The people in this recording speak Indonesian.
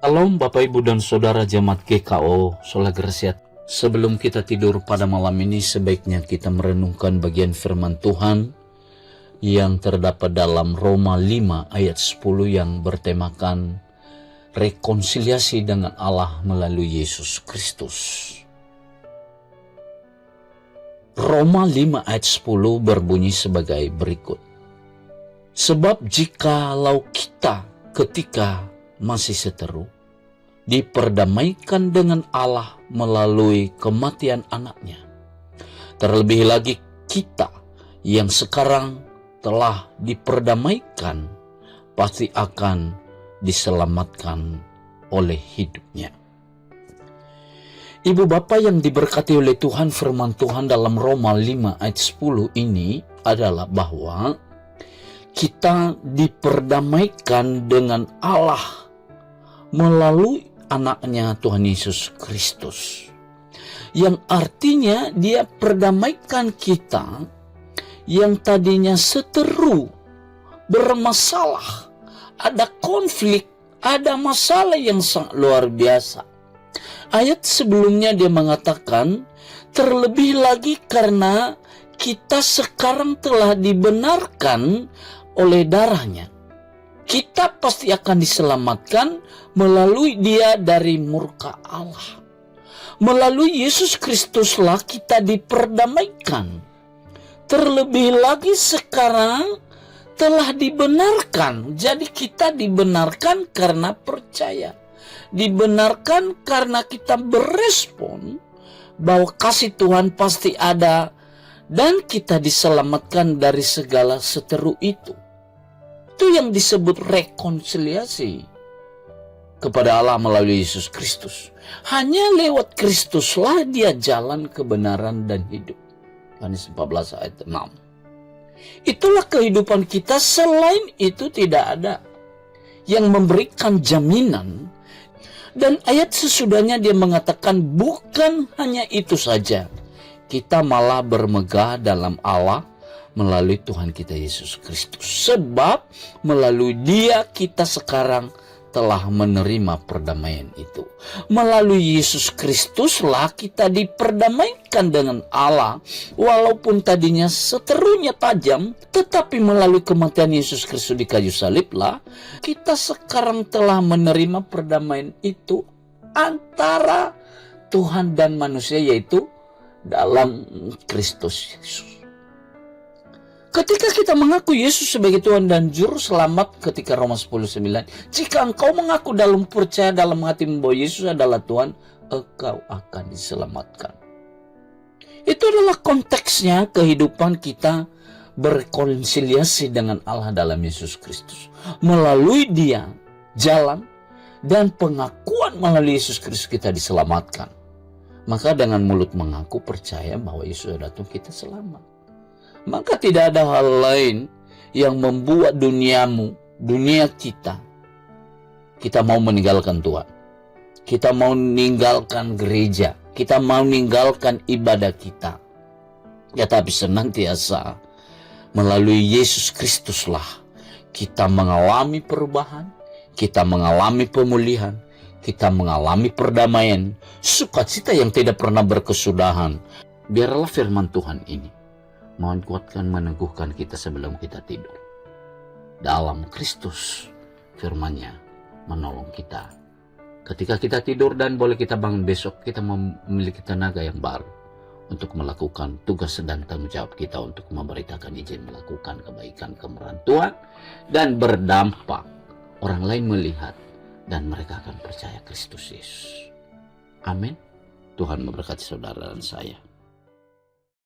Shalom Bapak Ibu dan Saudara Jemaat GKO Sola Gracia. Sebelum kita tidur pada malam ini, sebaiknya kita merenungkan bagian firman Tuhan yang terdapat dalam Roma 5 ayat 10 yang bertemakan rekonsiliasi dengan Allah melalui Yesus Kristus. Roma 5 ayat 10 berbunyi sebagai berikut. Sebab jikalau kita ketika masih seteru diperdamaikan dengan Allah melalui kematian anaknya, terlebih lagi kita yang sekarang telah diperdamaikan pasti akan diselamatkan oleh hidupnya. Ibu bapak yang diberkati oleh Tuhan, firman Tuhan dalam Roma 5 ayat 10 ini adalah bahwa kita diperdamaikan dengan Allah melalui anaknya Tuhan Yesus Kristus. Yang artinya dia perdamaikan kita yang tadinya seteru, bermasalah, ada konflik, ada masalah yang sangat luar biasa. Ayat sebelumnya dia mengatakan, terlebih lagi karena kita sekarang telah dibenarkan oleh darahnya. Kita pasti akan diselamatkan melalui dia dari murka Allah. Melalui Yesus Kristuslah kita diperdamaikan. Terlebih lagi sekarang telah dibenarkan. Jadi kita dibenarkan karena percaya. Dibenarkan karena kita berespon bahwa kasih Tuhan pasti ada dan kita diselamatkan dari segala seteru itu. Itu yang disebut rekonsiliasi kepada Allah melalui Yesus Kristus. Hanya lewat Kristuslah dia jalan kebenaran dan hidup. Yohanes 14 ayat 6. Itulah kehidupan kita, selain itu tidak ada yang memberikan jaminan. Dan ayat sesudahnya dia mengatakan bukan hanya itu saja. Kita malah bermegah dalam Allah melalui Tuhan kita Yesus Kristus. Sebab melalui dia kita sekarang telah menerima perdamaian itu. Melalui Yesus Kristuslah kita diperdamaikan dengan Allah. Walaupun tadinya seterunya tajam, tetapi melalui kematian Yesus Kristus di kayu saliblah, kita sekarang telah menerima perdamaian itu antara Tuhan dan manusia, yaitu dalam Kristus Yesus. Ketika kita mengaku Yesus sebagai Tuhan dan Juru Selamat, ketika Roma 10:9, jika engkau mengaku dalam percaya dalam hatimu bahwa Yesus adalah Tuhan, engkau akan diselamatkan. Itu adalah konteksnya kehidupan kita berrekonsiliasi dengan Allah dalam Yesus Kristus. Melalui dia, jalan dan pengakuan melalui Yesus Kristus kita diselamatkan. Maka dengan mulut mengaku percaya bahwa Yesus adalah Tuhan, kita selamat. Maka tidak ada hal lain yang membuat duniamu, dunia kita mau meninggalkan Tuhan. Kita mau meninggalkan gereja. Kita mau meninggalkan ibadah kita. Ya, tapi senantiasa melalui Yesus Kristuslah kita mengalami perubahan, kita mengalami pemulihan, kita mengalami perdamaian, sukacita yang tidak pernah berkesudahan. Biarlah firman Tuhan ini mohon kuatkan, meneguhkan kita sebelum kita tidur. Dalam Kristus, firman-Nya menolong kita. Ketika kita tidur dan boleh kita bangun besok, kita memiliki tenaga yang baru untuk melakukan tugas dan tanggung jawab kita untuk memberitakan izin melakukan kebaikan kemurahan Tuhan dan berdampak. Orang lain melihat dan mereka akan percaya Kristus Yesus. Amin. Tuhan memberkati saudara dan saya.